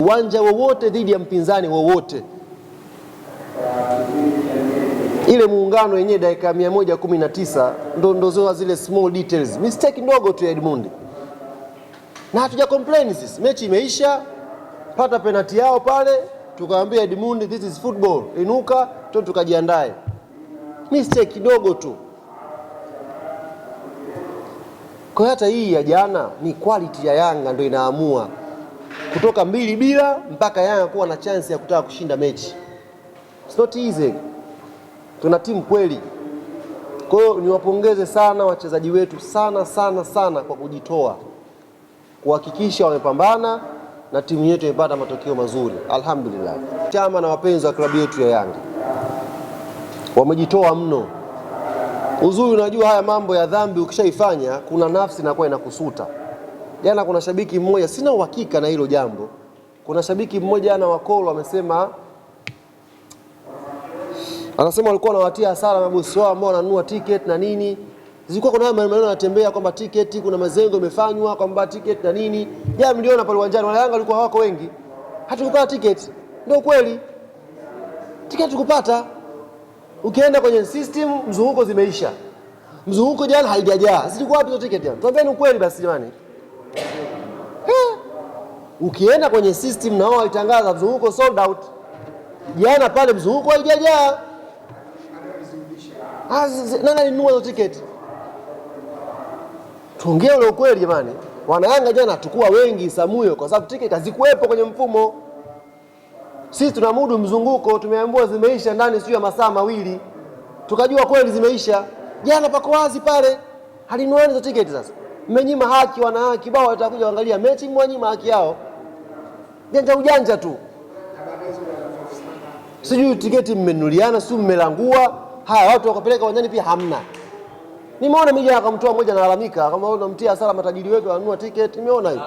uwanja wowote dhidi ya mpinzani wowote. Ile muungano yenyewe dakika 119 ndo zile small details, mistake ndogo tu ya Edmund, na hatuja complain sisi. Mechi imeisha, pata penalty yao pale, tukaambia Edmund this is football, inuka tu tukajiandae. Mistake kidogo tu. Kwa hata hii ya jana ni quality ya Yanga ndio inaamua kutoka 2-0 mpaka Yanga kuwa na chance ya kutaka kushinda mechi. It's not easy. Tuna timu kweli. Kwa hiyo niwapongeze sana wachezaji wetu sana kwa kujitoa, kuhakikisha wamepambana na timu yetu imepata matokeo mazuri. Alhamdulillah. Chama na wapenzi wa klabu yetu ya Yanga wamejitoa mno. Uzuri, unajua haya mambo ya dhambi ukishaifanya kuna nafsi inakuwa inakusuta. Jana kuna shabiki mmoja, sina uhakika na hilo jambo, kuna shabiki mmoja ana wakolo anasema walikuwa wanawatia hasara mabosi wao ambao wananunua ticket na nini. Zilikuwa kuna maneno yanatembea kwamba ticket kuna mazengo yamefanywa kwamba ticket na nini. Jana miliona pale uwanjani wale Yanga walikuwa hawako wengi. Hatukupata ticket. Ndio kweli. Ticket tukupata. Ukienda kwenye system mzunguko zimeisha. Mzunguko jana haijajaa. Zilikuwa wapi hizo ticket jana? Tuambieni ukweli basi jamani. Ukienda kwenye system na wao walitangaza mzunguko sold out. Jana pale mzunguko haijajaa. Nani alinunua hizo ticket? Tuongee ule ukweli jamani. Wana Yanga jana hatakuwa wengi Samuyo kwa sababu ticket hazikuwepo kwenye mfumo. Sisi tunamudu mzunguko, tumeambiwa zimeisha ndani sio ya masaa mawili. Tukajua kweli zimeisha. Jana pako wazi pale. Halinunua hizo ticket sasa. Mmenyima haki wana haki, bao watakuja kuangalia mechi, mmenyima haki yao. Ujanja tu. Sijui tiketi mmenuliana, si mmelangua. Haya watu wakapeleka uwanjani pia hamna. Nimeona mija akamtoa mmoja analalamika kama unamtia hasara matajiri wetu wanunua tiketi. Nimeona hiyo.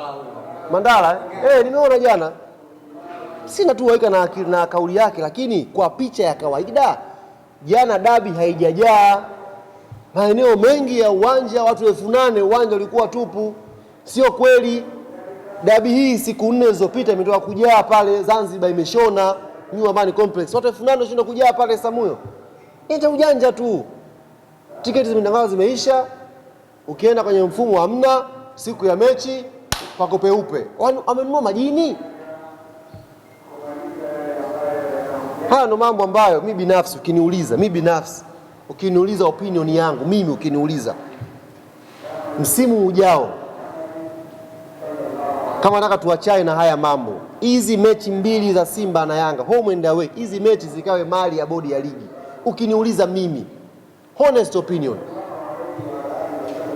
Mandala nimeona jana. Sina tu waika na kauli yake, lakini kwa picha ya kawaida jana dabi haijajaa. Maeneo mengi ya uwanja watu 8,000 uwanja ulikuwa tupu. Sio kweli. Dabi hii siku 4 zilizopita imetoka kujaa pale Zanzibar, imeshona New Amani Complex. Watu 8,000 wanashinda kujaa pale Samuyo. Ni ujanja tu. Tiketi zimetangazwa zimeisha. Ukienda kwenye mfumo hamna, siku ya mechi pako peupe. Wamenunua majini. Haya ndo mambo ambayo mimi binafsi ukiniuliza opinion yangu, ukiniuliza msimu ujao kama nataka tuachane na haya mambo, hizi mechi 2 za Simba na Yanga home and away, hizi mechi zikawe mali ya bodi ya ligi. Ukiniuliza mimi, honest opinion,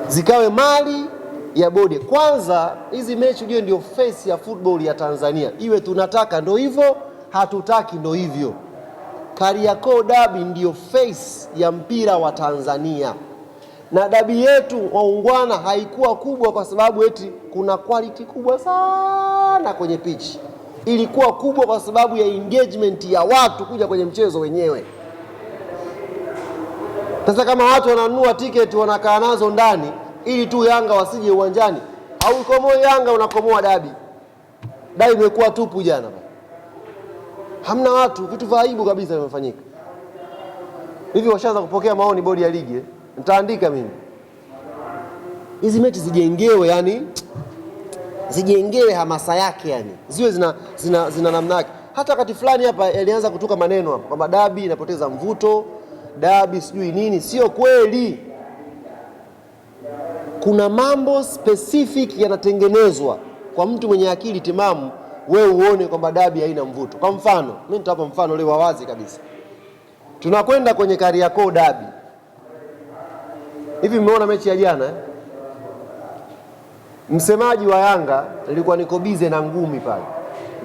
zikawe mali ya bodi. Kwanza hizi mechi ndio face ya football ya Tanzania. Iwe tunataka ndo hivyo, hatutaki ndo hivyo. Kariakoo Derby ndio face ya mpira wa Tanzania. Na dabi yetu waungwana haikuwa kubwa kwa sababu eti kuna quality kubwa sana kwenye pitch. Ilikuwa kubwa kwa sababu ya engagement ya watu kuja kwenye mchezo wenyewe. Sasa kama watu wananunua tiketi wanakaa nazo ndani ili tu Yanga wasije uwanjani, haukomoi Yanga unakomoa dabi. Dabi imekuwa tupu jana. Hamna watu, vitu vya aibu kabisa vimefanyika. Hivi washaanza kupokea maoni bodi ya ligi. Nitaandika mimi. Hizi mechi zijengewe zijengewe hamasa yake ziwe zina namna yake. Hata wakati fulani hapa alianza kutoka maneno hapa kwamba dabi inapoteza mvuto, dabi sijui nini. Sio kweli. Kuna mambo specific yanatengenezwa kwa mtu mwenye akili timamu wewe uone kwamba dabi haina mvuto. Kwa mfano, mimi nitawapa mfano leo wazi kabisa. Tunakwenda kwenye Kariakoo Derby. Hivi mmeona mechi ya jana? Msemaji wa Yanga nilikuwa niko bize na ngumi pale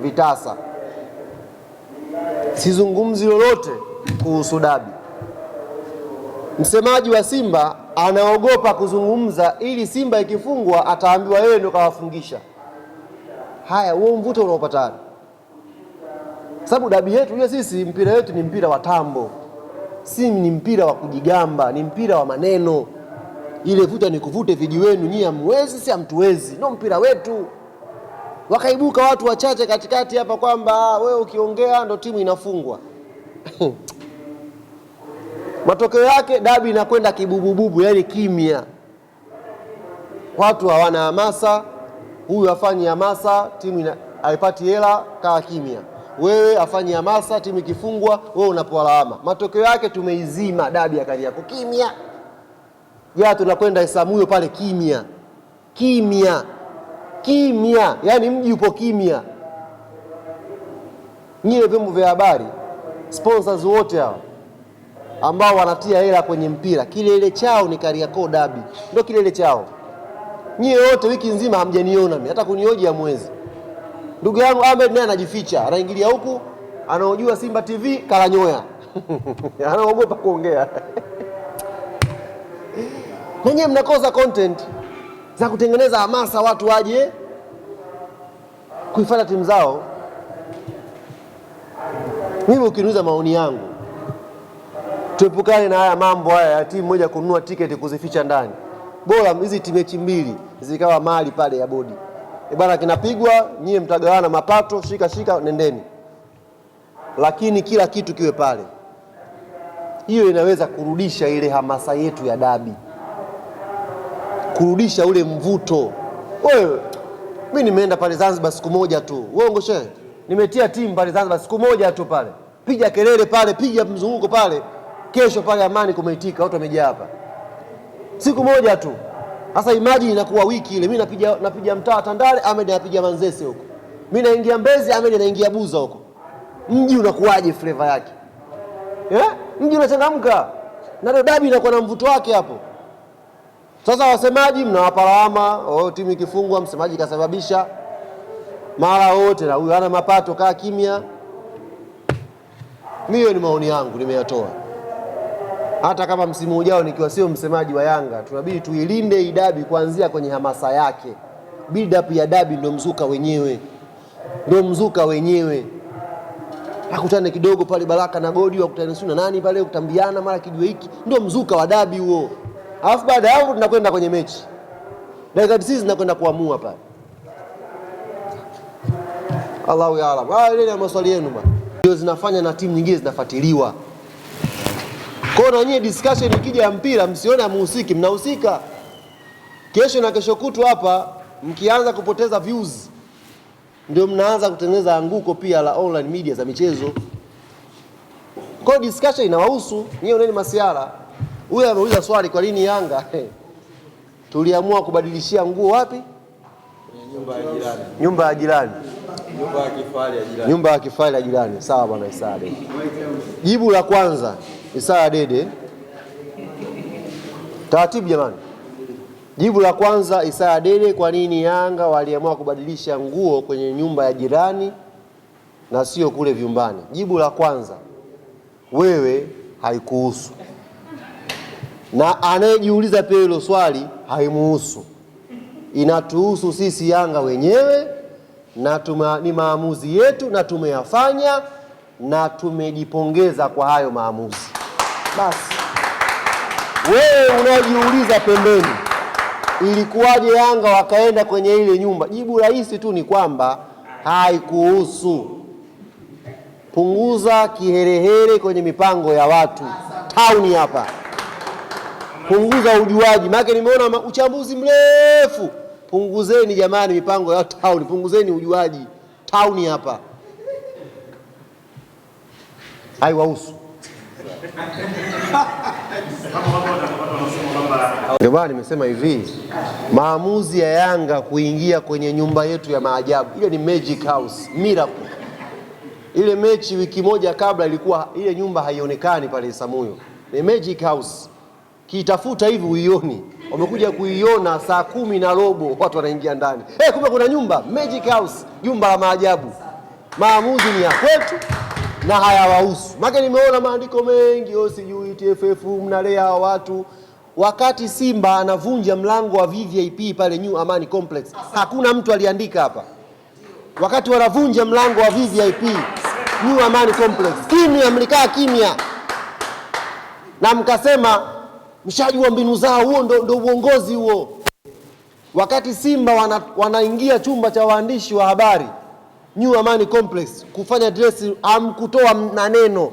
Vitasa. Sizungumzi lolote kuhusu dabi. Msemaji wa Simba anaogopa kuzungumza ili Simba ikifungwa ataambiwa yeye ndio kawafungisha. Haya, huo mvuto unaopata. Sababu dabi yetu sisi mpira wetu ni mpira wa tambo. Si ni mpira wa kujigamba, ni mpira wa maneno. Ile vuta ni kuvute vijiwenu, nyinyi hamwezi si hamtuwezi. Ndio mpira wetu. wakaibuka watu wachache katikati hapa kwamba wewe ukiongea ndo timu inafungwa. Matokeo yake dabi inakwenda kibubububu, yani kimya. Watu hawana hamasa, huyu afanyi hamasa, timu haipati hela, kaa kimya. Wewe afanyi hamasa, timu ikifungwa wewe unapoa lawama. Matokeo yake tumeizima dabi ya Kariakoo kimya. Ya tunakwenda Isamuhyo pale kimya. Kimya. Kimya, yani mji upo kimya. Nyie vyombo vya habari, sponsors wote hao ambao wanatia hela kwenye mpira, kilele chao ni Kariakoo dabi. Ndio kilele chao. Nyie wote wiki nzima hamjaniona mimi, hata kunioji ya mwezi. Ndugu yangu Ahmed naye anajificha, anaingilia huku, anaojua Simba TV kalanyoya. Anaogopa kuongea. Nanyi mnakosa content za kutengeneza hamasa watu waje kuifuata timu zao. Mimi ukiniuliza maoni yangu, tuepukane na haya mambo haya ya timu moja kununua tiketi kuzificha ndani. Bora hizi timechi mbili zikawa mali pale ya bodi. Bana kinapigwa, nyie mtagawana mapato, shika nendeni. Lakini kila kitu kiwe pale. Hiyo inaweza kurudisha ile hamasa yetu ya dabi. Kurudisha ule mvuto. Wewe, mimi nimeenda pale Zanzibar siku moja tu. Uongo shehe? Nimetia timu pale Zanzibar siku moja tu pale. Piga kelele pale, piga mzunguko pale. Kesho pale Amani kumeitika, watu wamejaa hapa. Siku moja tu. Sasa imagine inakuwa wiki ile. Mimi napiga mtaa Tandale, Ahmed anapiga Manzese huko. Mimi naingia Mbezi, Ahmed anaingia Buza huko. Mji unakuwaje flavor yake? Mji unachangamka. Na dabi inakuwa na mvuto wake hapo. Sasa wasemaji mnawapa lawama, timu ikifungwa msemaji kasababisha. Mara wote na huyu hana mapato, kaa kimya. Mimi ni maoni yangu nimeyatoa. Hata kama msimu ujao nikiwa sio msemaji wa Yanga, tunabidi tuilinde hii dabi kuanzia kwenye hamasa yake. Build up ya dabi ndio mzuka wenyewe. Ndio mzuka wenyewe. Akutane kidogo pale Baraka na Godi, wakutane na nani pale kutambiana mara kijue hiki, ndio mzuka wa dabi huo. Alafu baada ya hapo tunakwenda kwenye mechi. Dakika 90 zinakwenda kuamua pale. Allahu yaalam. Ile ni maswali yenu bwana. Ndio zinafanya na timu nyingine zinafuatiliwa. Kwa na nyie discussion ikija ya mpira msione amhusiki, mnahusika. Kesho na kesho kutu hapa mkianza kupoteza views ndio mnaanza kutengeneza anguko pia la online media za michezo. Kwa discussion inawahusu, nyie uneni masiara. Huyu ameuliza swali kwa nini Yanga tuliamua kubadilishia nguo wapi? Nyumba ya jirani. Nyumba ya jirani. Nyumba ya kifahari ya jirani. Nyumba ya kifahari ya jirani. Sawa bwana Isa Dede. Jibu la kwanza, Isa Dede. Taratibu jamani. Jibu la kwanza, Isa Dede, kwa nini Yanga waliamua kubadilisha nguo kwenye nyumba ya jirani na sio kule vyumbani? Jibu la kwanza, wewe haikuhusu. Na anayejiuliza pia hilo swali haimuhusu. Inatuhusu sisi Yanga wenyewe na ni maamuzi yetu na tumeyafanya na tumejipongeza kwa hayo maamuzi. Basi. Wewe unajiuliza pembeni, ilikuwaje Yanga wakaenda kwenye ile nyumba? Jibu rahisi tu ni kwamba haikuhusu. Punguza kiherehere kwenye mipango ya watu. Town hapa. Punguza ujuaji. Maana nimeona uchambuzi mrefu. Punguzeni jamani mipango ya town, punguzeni ujuaji. Town hapa. Haiwahusu. Ndio bwana nimesema hivi, maamuzi ya Yanga kuingia kwenye nyumba yetu ya maajabu, ile ni magic house, miracle. Ile mechi wiki moja kabla ilikuwa ile nyumba haionekani pale Isamuhyo. Ni magic house. Kiitafuta hivi uioni. Wamekuja kuiona saa 10:15 watu wanaingia ndani. Kumbe kuna nyumba, magic house, jumba la maajabu. Maamuzi ni ya kwetu na hayawahusu. Maana nimeona maandiko mengi, sijui TFF mnalea watu. Wakati Simba anavunja mlango wa VVIP pale New Amani Complex, hakuna mtu aliandika hapa. Wakati wanavunja mlango wa VVIP New Amani Complex, kimya, mlikaa kimya. Na mkasema mshajua mbinu zao, huo ndo uongozi huo. Wakati Simba wanaingia chumba cha waandishi wa habari New Amani Complex kufanya dress, hamkutoa na neno.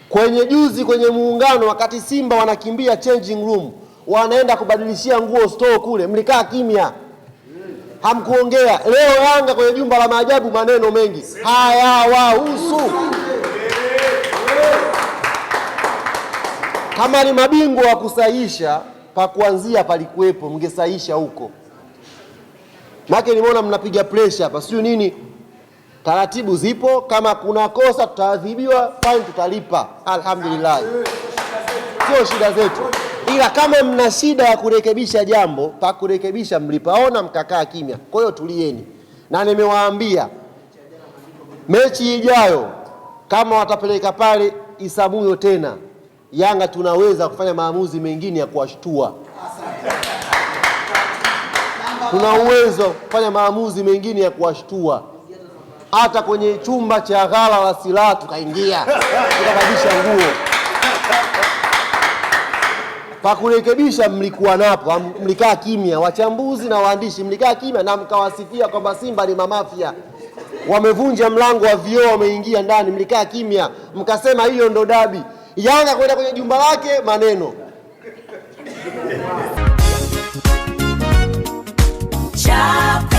Kwenye muungano, wakati Simba wanakimbia changing room, wanaenda kubadilishia nguo store kule, mlikaa kimya, hamkuongea. Leo Yanga kwenye jumba la maajabu, maneno mengi hayawahusu. Kama ni mabingwa wa kusahisha, pa kuanzia palikuwepo, mngesahisha huko. Maki nimeona mnapiga pressure hapa, sio nini? Taratibu zipo, kama kuna kosa tutaadhibiwa, fine tutalipa. Alhamdulillah. Sio shida zetu. Ila kama mna shida ya kurekebisha jambo, pa kurekebisha mlipaona mkakaa kimya. Kwa hiyo tulieni. Na nimewaambia mechi ijayo kama watapeleka pale Isamuyo tena, Yanga tunaweza kufanya maamuzi mengine ya kuwashtua. Tuna uwezo kufanya maamuzi mengine ya kuwashtua. Hata kwenye chumba cha ghala la silaha tukaingia, tukabadilisha nguo. Pa kurekebisha mlikuwa napo, mlikaa kimya. Wachambuzi na waandishi mlikaa kimya na mkawasifia kwamba Simba ni mamafia, wamevunja mlango wa vioo, wameingia ndani, mlikaa kimya, mkasema hiyo ndo dabi. Yanga kwenda kwenye jumba lake, maneno Chapa